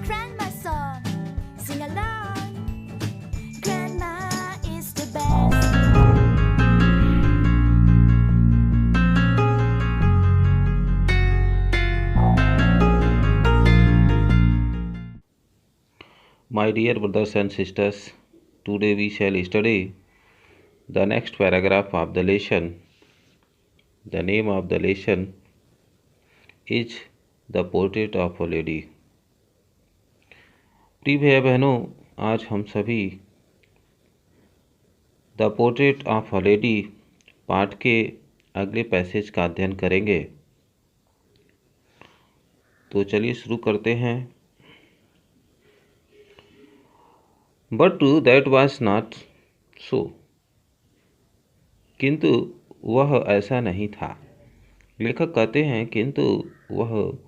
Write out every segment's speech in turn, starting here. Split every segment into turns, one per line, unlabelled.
grandma song. Sing along. Grandma is the best.
My dear brothers and sisters, today we shall study the next paragraph of the lesson. The name of the lesson is The Portrait of a Lady. प्रिय भैया बहनों, आज हम सभी the portrait of a lady पाठ के अगले passage का अध्ययन करेंगे। तो चलिए शुरू करते हैं। But that was not so, किंतु वह ऐसा नहीं था। लेखक कहते हैं किंतु वह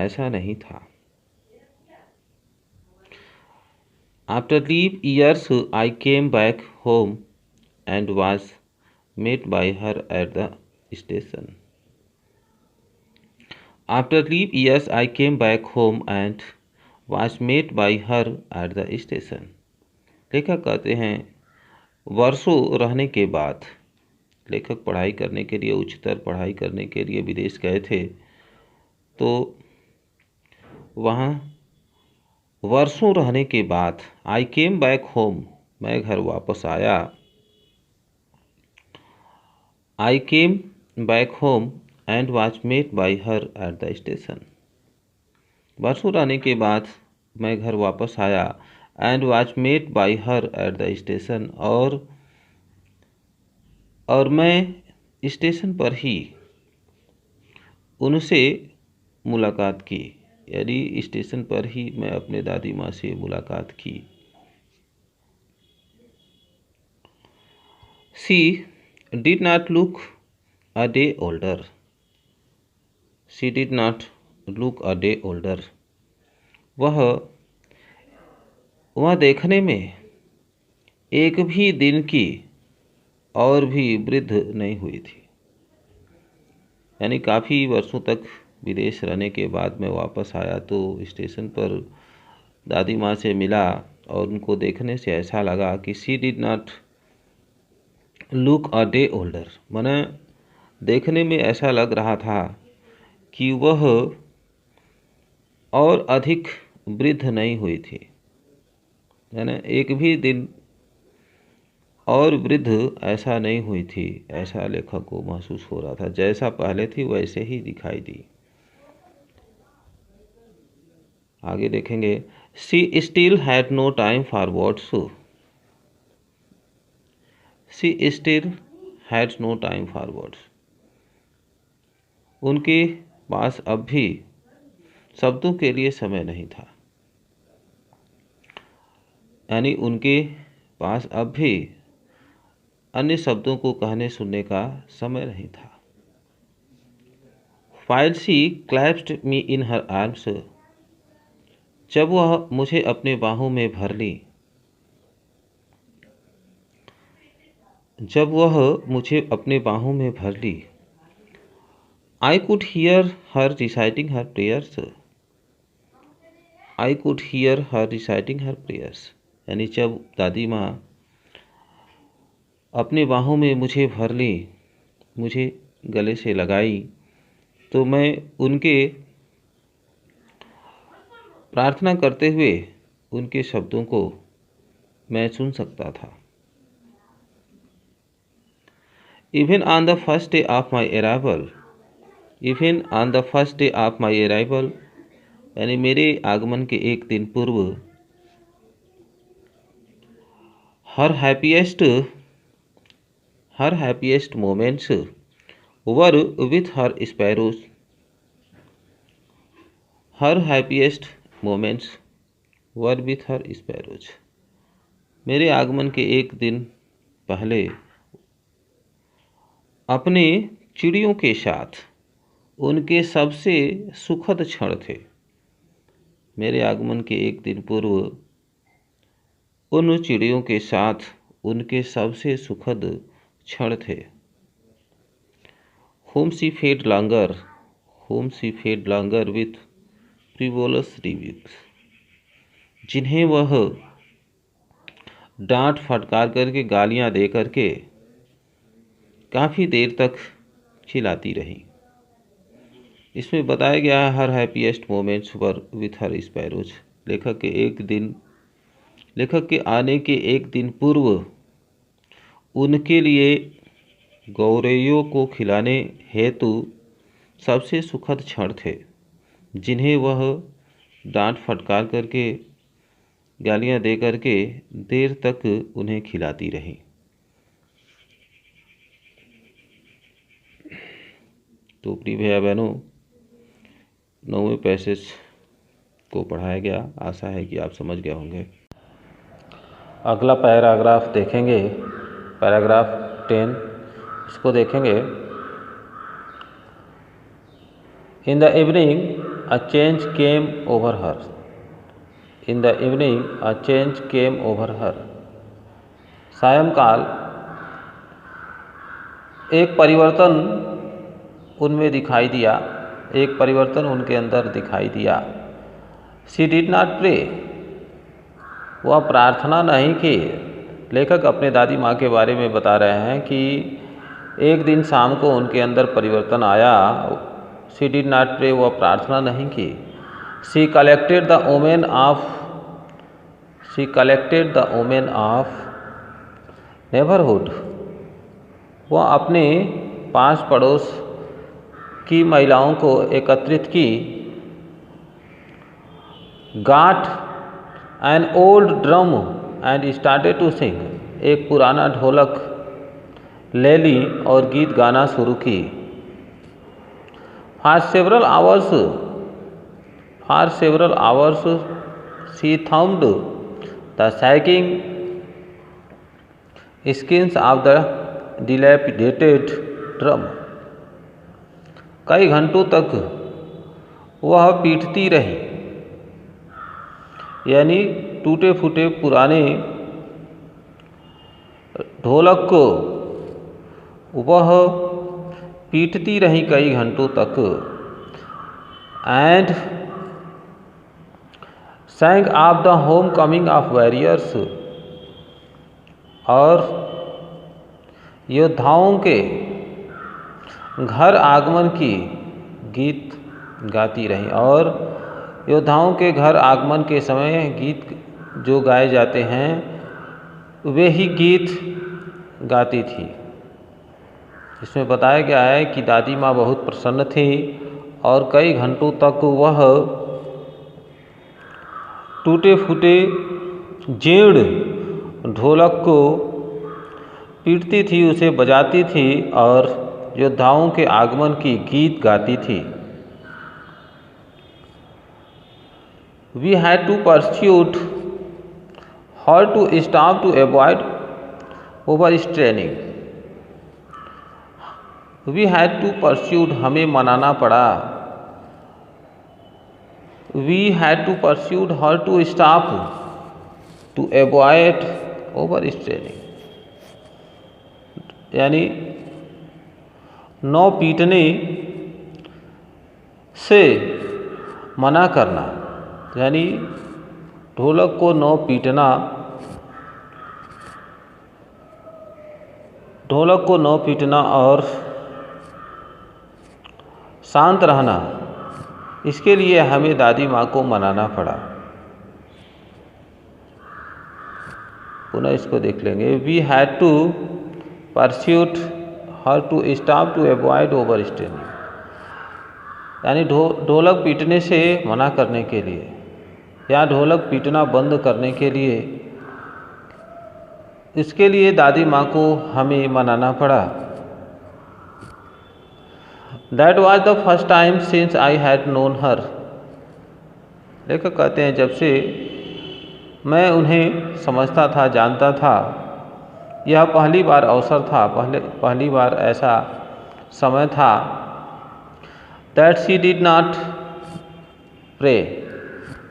ऐसा नहीं था। After leave years I came back home and was met by her at the station. After leave years I came back home and was met by her at the station. लेखक कहते हैं वर्षों रहने के बाद लेखक पढ़ाई करने के लिए, उच्चतर पढ़ाई करने के लिए विदेश गए थे। तो वहाँ वर्षों रहने के बाद आई केम बैक होम, मैं घर वापस आया। I came back home and was met by her at the station. वर्षों रहने के बाद मैं घर वापस आया and was met by her at the station, और मैं स्टेशन पर ही उनसे मुलाकात की, यानी स्टेशन पर ही मैं अपने दादी माँ से मुलाकात की। She did not look a day older. She did not look a day older. वह देखने में एक भी दिन की और भी वृद्ध नहीं हुई थी। यानी काफ़ी वर्षों तक विदेश रहने के बाद मैं वापस आया तो स्टेशन पर दादी माँ से मिला और उनको देखने से ऐसा लगा कि she did not look a day older, माने देखने में ऐसा लग रहा था कि वह और अधिक वृद्ध नहीं हुई थी। यानी एक भी दिन और वृद्ध ऐसा नहीं हुई थी, ऐसा लेखक को महसूस हो रहा था। जैसा पहले थी वैसे ही दिखाई दी। आगे देखेंगे। She still had no time for words. She still had no time for words. उनके पास अब भी शब्दों के लिए समय नहीं था। यानी उनके पास अब भी अन्य शब्दों को कहने सुनने का समय नहीं था। While she clasped me in her arms, जब वह मुझे अपने बाहों में भर ली, जब वह मुझे अपने बाहों में भर ली, I could hear her reciting her prayers. I could hear her reciting her prayers. यानी जब दादी माँ अपने बाहों में मुझे भर ली, मुझे गले से लगाई, तो मैं उनके प्रार्थना करते हुए उनके शब्दों को मैं सुन सकता था। Even on the first day of my arrival, even on the first day of my arrival, यानी मेरे आगमन के एक दिन पूर्व, her happiest moments were with her sparrows. Her happiest moments were with her sparrows. मेरे आगमन के एक दिन पहले अपने चिड़ियों के साथ उनके सबसे सुखद क्षण थे। मेरे आगमन के एक दिन पूर्व उन चिड़ियों के साथ उनके सबसे सुखद क्षण थे। whom she fed longer with frivolous rebukes. जिन्हें वह डांट फटकार करके गालियां दे करके काफ़ी देर तक खिलाती रही। इसमें बताया गया है her happiest moments were with her sparrows. लेखक के आने के एक दिन पूर्व उनके लिए गौरैयों को खिलाने हेतु सबसे सुखद क्षण थे, जिन्हें वह डांट फटकार करके गालियां दे करके देर तक उन्हें खिलाती रही। तो प्रिय भैया बहनों, 9वें पैसेज को पढ़ाया गया। आशा है कि आप समझ गए होंगे। अगला पैराग्राफ देखेंगे, पैराग्राफ 10, इसको देखेंगे। In the evening a change came over her. In the evening a change came over हर। सायंकाल एक परिवर्तन उनमें दिखाई दिया, एक परिवर्तन उनके अंदर दिखाई दिया। She did not pray. वह प्रार्थना नहीं की। लेखक अपने दादी माँ के बारे में बता रहे हैं कि एक दिन शाम को उनके अंदर परिवर्तन आया। शी डिड नॉट प्रे, वह प्रार्थना नहीं की। She collected the women of neighbourhood. वह अपने पास पड़ोस की महिलाओं को एकत्रित की। Got an old drum and started to sing. एक पुराना ढोलक ले ली और गीत गाना शुरू की। For several hours she thumped the sagging skins of the dilapidated drum. कई घंटों तक वह पीटती रही, यानी टूटे फूटे पुराने ढोलक को वह पीटती रही कई घंटों तक। And सैंग of the home coming of warriors. और योद्धाओं के घर आगमन की गीत गाती रही। और योद्धाओं के घर आगमन के समय गीत जो गाए जाते हैं वे ही गीत गाती थी। इसमें बताया गया है कि दादी माँ बहुत प्रसन्न थी और कई घंटों तक वह टूटे फूटे जीर्ण ढोलक को पीटती थी, उसे बजाती थी और योद्धाओं के आगमन की गीत गाती थी। We had to pursue her to stop to avoid overstraining. We had to pursue, हमें मनाना पड़ा। We had to pursue her to stop to avoid overstraining, यानी नौ पीटने से मना करना, यानी ढोलक को नौ पीटना, ढोलक को नौ पीटना और शांत रहना, इसके लिए हमें दादी माँ को मनाना पड़ा। पुनः इसको देख लेंगे। We had to persuade her to stop to avoid over straining, यानी ढोलक पीटने से मना करने के लिए या ढोलक पीटना बंद करने के लिए, इसके लिए दादी माँ को हमें मनाना पड़ा। That was the first time since I had known her. लेखक कहते हैं जब से मैं उन्हें समझता था, जानता था, यह पहली बार अवसर था, पहली बार ऐसा समय था। That she did not pray,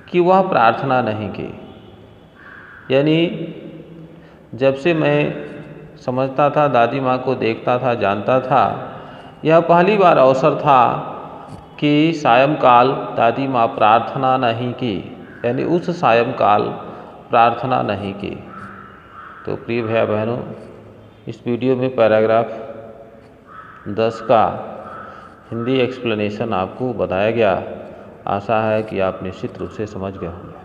कि वह प्रार्थना नहीं की। यानी जब से मैं समझता था, दादी माँ को देखता था, जानता था, यह पहली बार अवसर था कि सायंकाल दादी माँ प्रार्थना नहीं की, यानी उस सायंकाल प्रार्थना नहीं की। तो प्रिय भाई बहनों, इस वीडियो में पैराग्राफ 10 का हिंदी एक्सप्लेनेशन आपको बताया गया। आशा है कि आप निश्चित रूप से समझ गए होंगे।